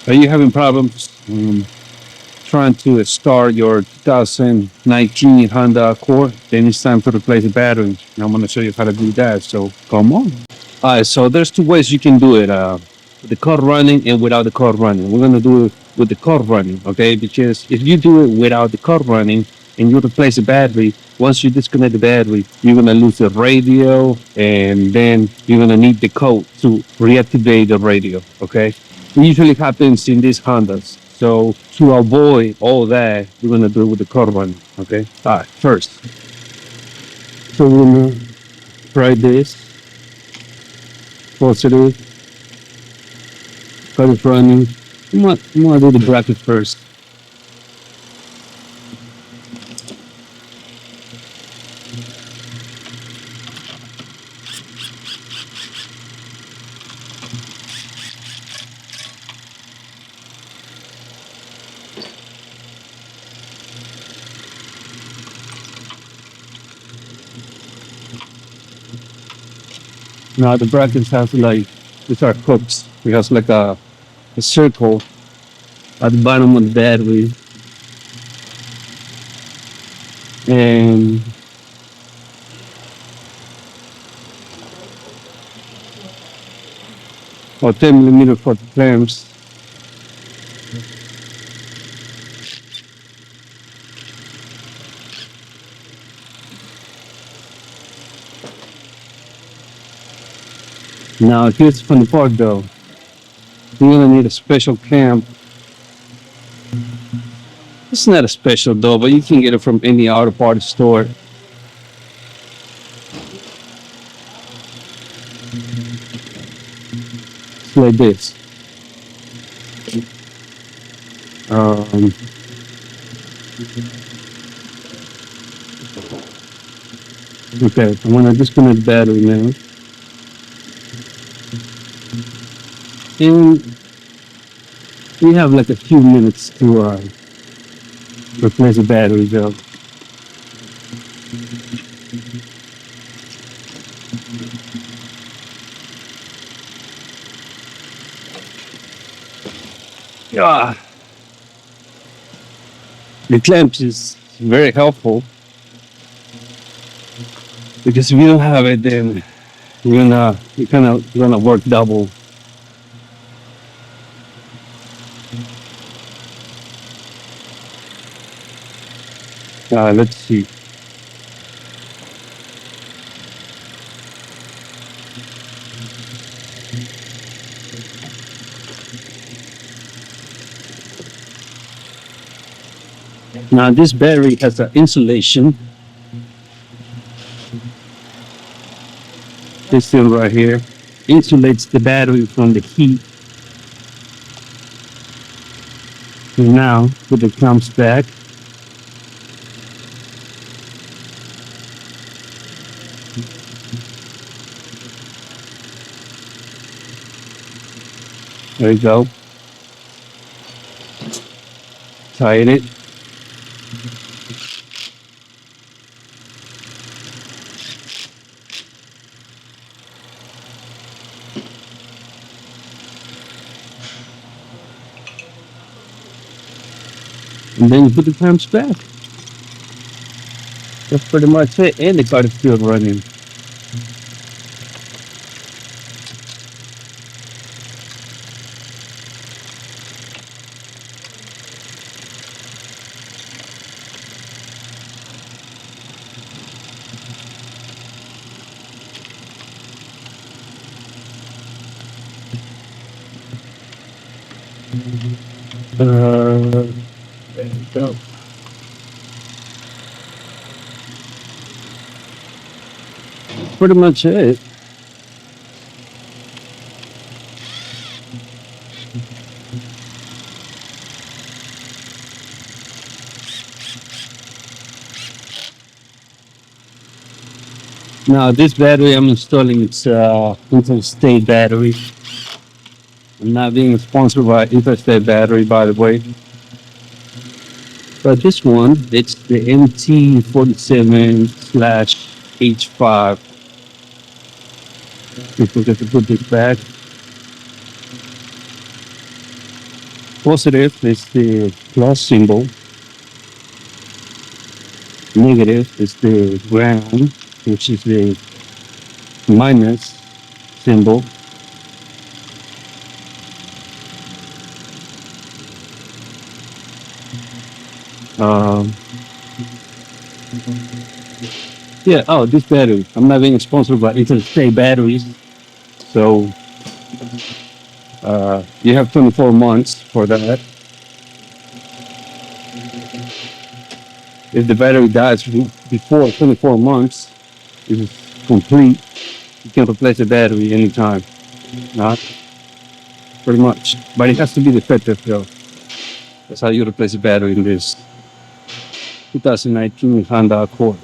Are you having problems trying to start your 2019 Honda Accord? Then it's time to replace the battery. And I'm going to show you how to do that. So come on. All right. So there's two ways you can do it. With the car running and without the car running. We're going to do it with the car running. Okay. Because if you do it without the car running and you replace the battery, once you disconnect the battery, you're going to lose the radio and then you're going to need the code to reactivate the radio. Okay. It usually happens in these Hondas. So to avoid all that, we're gonna do it with the car running. Okay. All right. First, so we're gonna try this positive, car is running. I'm gonna do the bracket first. Now the brackets have like these are hooks. We have like a circle at the bottom of the battery, and or 10 millimeter for the clamps. Now here's the funny part though. You're gonna need a special clamp. It's not a special though, but you can get it from any auto parts store. It's like this. Um, okay, I'm gonna disconnect the battery now. And we have like a few minutes to replace the battery though. Yeah, the clamps is very helpful because if you don't have it, then you're gonna work double. Let's see. Now this battery has an insulation. This thing right here insulates the battery from the heat. And now put the clamps back. There you go. Tighten it. And then you put the clamps back. That's pretty much it. And the car is still running. There you go. Pretty much it. Now this battery I'm installing, it's interstate battery. I'm not being sponsored by interstate battery, by the way. But this one, it's the MT47 slash H5. If we get to put this back. Positive is the plus symbol. Negative is the ground, which is the minus symbol. Um, yeah. Oh, this battery. I'm not being sponsored by Interstate Batteries, so you have 24 months for that. If the battery dies before 24 months is complete, you can replace the battery anytime. Not pretty much, but it has to be defective though. That's how you replace a battery in this 2019 Honda Accord.